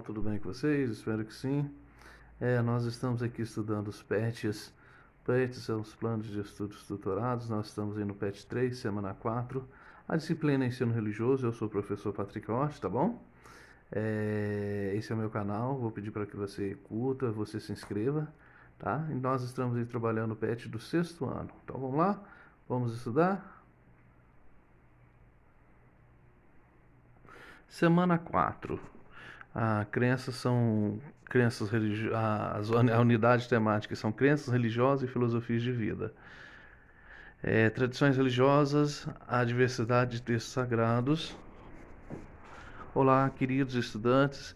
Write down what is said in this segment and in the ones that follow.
Tudo bem com vocês? Espero que sim. Nós estamos aqui estudando os PETs. PETs são os planos de estudos tutorados. Nós estamos aí no PET 3, semana 4. A disciplina é ensino religioso. Eu sou o professor Patrick Hort, tá bom? Esse é o meu canal. Vou pedir para que você curta, você se inscreva, tá? E nós estamos aí trabalhando o PET do sexto ano. Então vamos lá? Vamos estudar? Semana 4. Crenças religiosas. A unidade temática são crenças religiosas e filosofias de vida. Tradições religiosas, a diversidade de textos sagrados. Olá, queridos estudantes.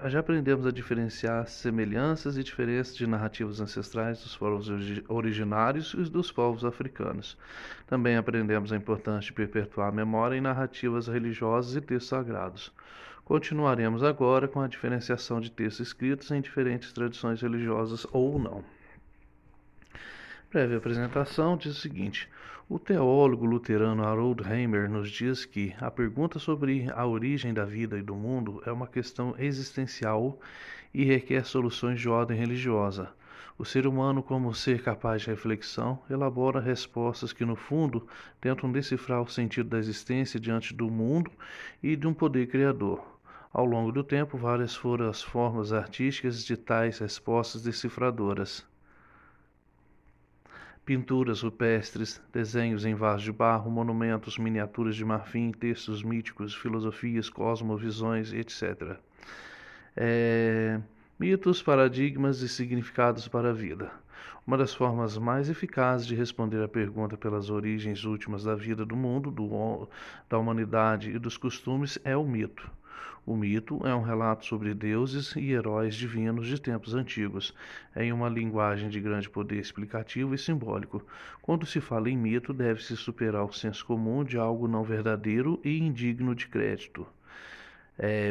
Já aprendemos a diferenciar semelhanças e diferenças de narrativas ancestrais dos povos originários e dos povos africanos. Também aprendemos a importância de perpetuar a memória em narrativas religiosas e textos sagrados. Continuaremos agora com a diferenciação de textos escritos em diferentes tradições religiosas ou não. Prévia apresentação diz o seguinte: o teólogo luterano Harold Heimer nos diz que a pergunta sobre a origem da vida e do mundo é uma questão existencial e requer soluções de ordem religiosa. O ser humano, como ser capaz de reflexão, elabora respostas que, no fundo, tentam decifrar o sentido da existência diante do mundo e de um poder criador. Ao longo do tempo, várias foram as formas artísticas de tais respostas decifradoras. Pinturas rupestres, desenhos em vasos de barro, monumentos, miniaturas de marfim, textos míticos, filosofias, cosmovisões, etc. Mitos, paradigmas e significados para a vida. Uma das formas mais eficazes de responder à pergunta pelas origens últimas da vida do mundo, da humanidade e dos costumes é o mito. O mito é um relato sobre deuses e heróis divinos de tempos antigos, em uma linguagem de grande poder explicativo e simbólico. Quando se fala em mito, deve-se superar o senso comum de algo não verdadeiro e indigno de crédito.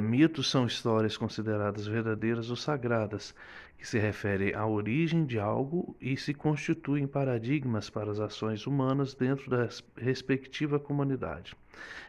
Mitos são histórias consideradas verdadeiras ou sagradas, que se referem à origem de algo e se constituem paradigmas para as ações humanas dentro da respectiva comunidade.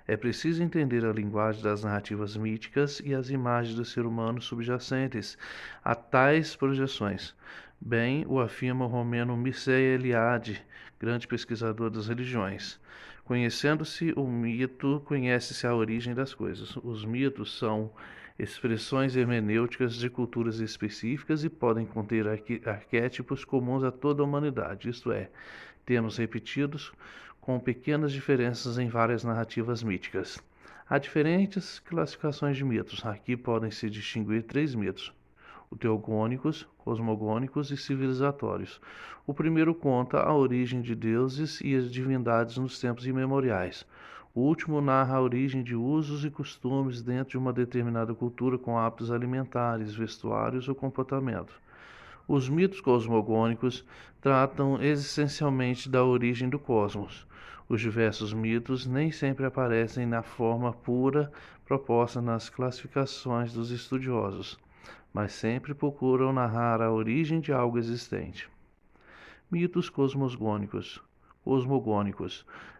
É preciso entender a linguagem das narrativas míticas e as imagens do ser humano subjacentes a tais projeções. Bem o afirma o romeno Mircea Eliade, grande pesquisador das religiões. Conhecendo-se o mito, conhece-se a origem das coisas. Os mitos são expressões hermenêuticas de culturas específicas e podem conter arquétipos comuns a toda a humanidade, isto é, termos repetidos com pequenas diferenças em várias narrativas míticas. Há diferentes classificações de mitos. Aqui podem se distinguir três mitos: o teogônicos, cosmogônicos e civilizatórios. O primeiro conta a origem de deuses e as divindades nos tempos imemoriais. O último narra a origem de usos e costumes dentro de uma determinada cultura com hábitos alimentares, vestuários ou comportamento. Os mitos cosmogônicos tratam essencialmente da origem do cosmos. Os diversos mitos nem sempre aparecem na forma pura proposta nas classificações dos estudiosos, mas sempre procuram narrar a origem de algo existente. Mitos cosmogônicos.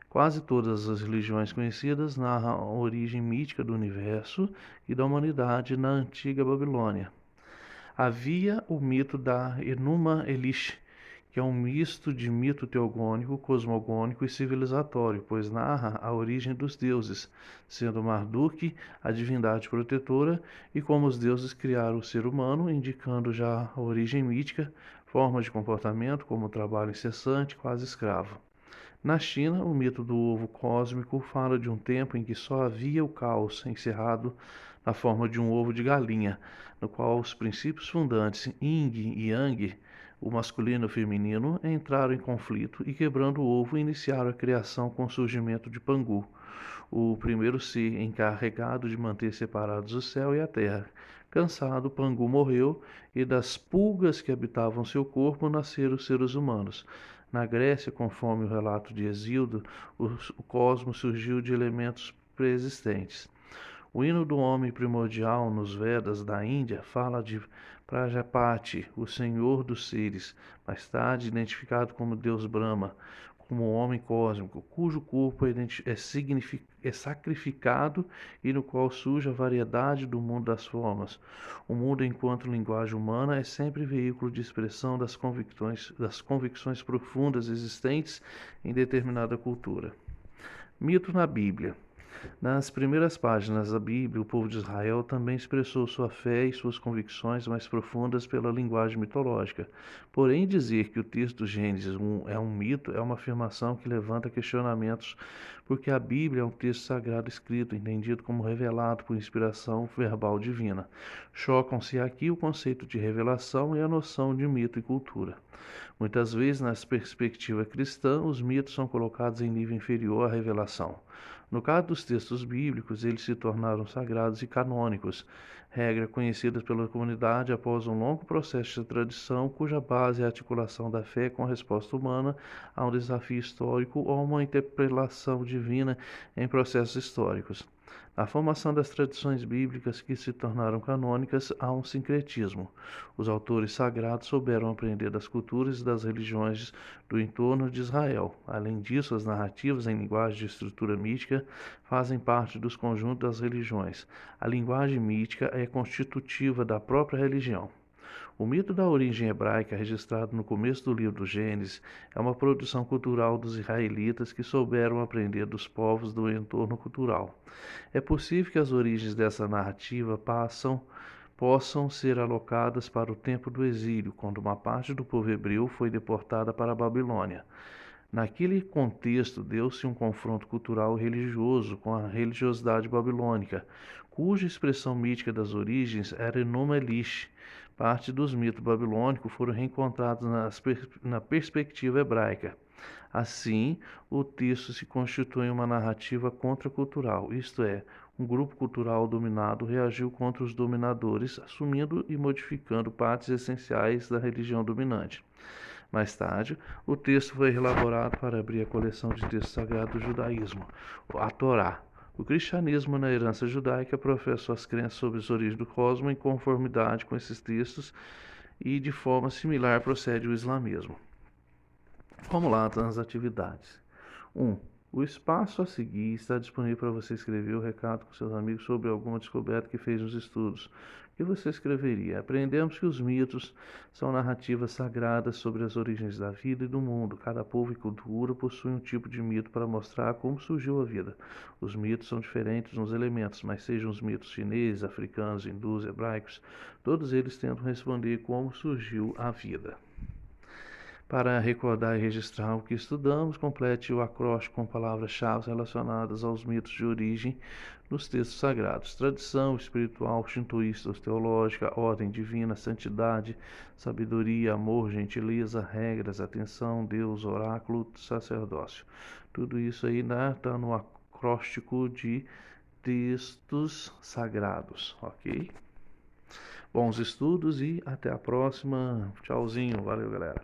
Quase todas as religiões conhecidas narram a origem mítica do universo e da humanidade na antiga Babilônia. Havia o mito da Enuma Elish, que é um misto de mito teogônico, cosmogônico e civilizatório, pois narra a origem dos deuses, sendo Marduk a divindade protetora e como os deuses criaram o ser humano, indicando já a origem mítica, formas de comportamento como o trabalho incessante, quase escravo. Na China, o mito do ovo cósmico fala de um tempo em que só havia o caos, encerrado na forma de um ovo de galinha, no qual os princípios fundantes Yin e Yang, o masculino e o feminino, entraram em conflito e, quebrando o ovo, iniciaram a criação com o surgimento de Pangu, o primeiro ser encarregado de manter separados o céu e a terra. Cansado, Pangu morreu e das pulgas que habitavam seu corpo nasceram os seres humanos. Na Grécia, conforme o relato de Hesíodo, o cosmos surgiu de elementos preexistentes. O hino do homem primordial nos Vedas da Índia fala de Prajapati, o senhor dos seres, mais tarde identificado como Deus Brahma, como o homem cósmico, cujo corpo é sacrificado e no qual surge a variedade do mundo das formas. O mundo, enquanto linguagem humana, é sempre veículo de expressão das convicções profundas existentes em determinada cultura. Mito na Bíblia. Nas primeiras páginas da Bíblia, o povo de Israel também expressou sua fé e suas convicções mais profundas pela linguagem mitológica. Porém, dizer que o texto do Gênesis é um mito é uma afirmação que levanta questionamentos, porque a Bíblia é um texto sagrado escrito, entendido como revelado por inspiração verbal divina. Chocam-se aqui o conceito de revelação e a noção de mito e cultura. Muitas vezes, na perspectiva cristã, os mitos são colocados em nível inferior à revelação. No caso dos textos bíblicos, eles se tornaram sagrados e canônicos, regra conhecida pela comunidade após um longo processo de tradição, cuja base é a articulação da fé com a resposta humana a um desafio histórico ou uma interpelação divina em processos históricos. Na formação das tradições bíblicas que se tornaram canônicas, há um sincretismo. Os autores sagrados souberam aprender das culturas e das religiões do entorno de Israel. Além disso, as narrativas em linguagem de estrutura mítica fazem parte dos conjuntos das religiões. A linguagem mítica é constitutiva da própria religião. O mito da origem hebraica, registrado no começo do livro do Gênesis, é uma produção cultural dos israelitas que souberam aprender dos povos do entorno cultural. É possível que as origens dessa narrativa possam ser alocadas para o tempo do exílio, quando uma parte do povo hebreu foi deportada para a Babilônia. Naquele contexto, deu-se um confronto cultural e religioso com a religiosidade babilônica, cuja expressão mítica das origens era Enuma Elish. Parte dos mitos babilônicos foram reencontrados na perspectiva hebraica. Assim, o texto se constitui uma narrativa contracultural, isto é, um grupo cultural dominado reagiu contra os dominadores, assumindo e modificando partes essenciais da religião dominante. Mais tarde, o texto foi elaborado para abrir a coleção de textos sagrados do judaísmo, a Torá. O cristianismo, na herança judaica, professa suas crenças sobre as origens do cosmos em conformidade com esses textos e, de forma similar, procede o islamismo. Vamos lá nas atividades. 1. O espaço a seguir está disponível para você escrever o recado com seus amigos sobre alguma descoberta que fez nos estudos. O que você escreveria? Aprendemos que os mitos são narrativas sagradas sobre as origens da vida e do mundo. Cada povo e cultura possui um tipo de mito para mostrar como surgiu a vida. Os mitos são diferentes nos elementos, mas sejam os mitos chineses, africanos, hindus, hebraicos, todos eles tentam responder como surgiu a vida. Para recordar e registrar o que estudamos, complete o acróstico com palavras-chave relacionadas aos mitos de origem nos textos sagrados. Tradição espiritual, shintoísta, teológica, ordem divina, santidade, sabedoria, amor, gentileza, regras, atenção, Deus, oráculo, sacerdócio. Tudo isso aí está no acróstico de textos sagrados, ok? Bons estudos e até a próxima. Tchauzinho, valeu galera.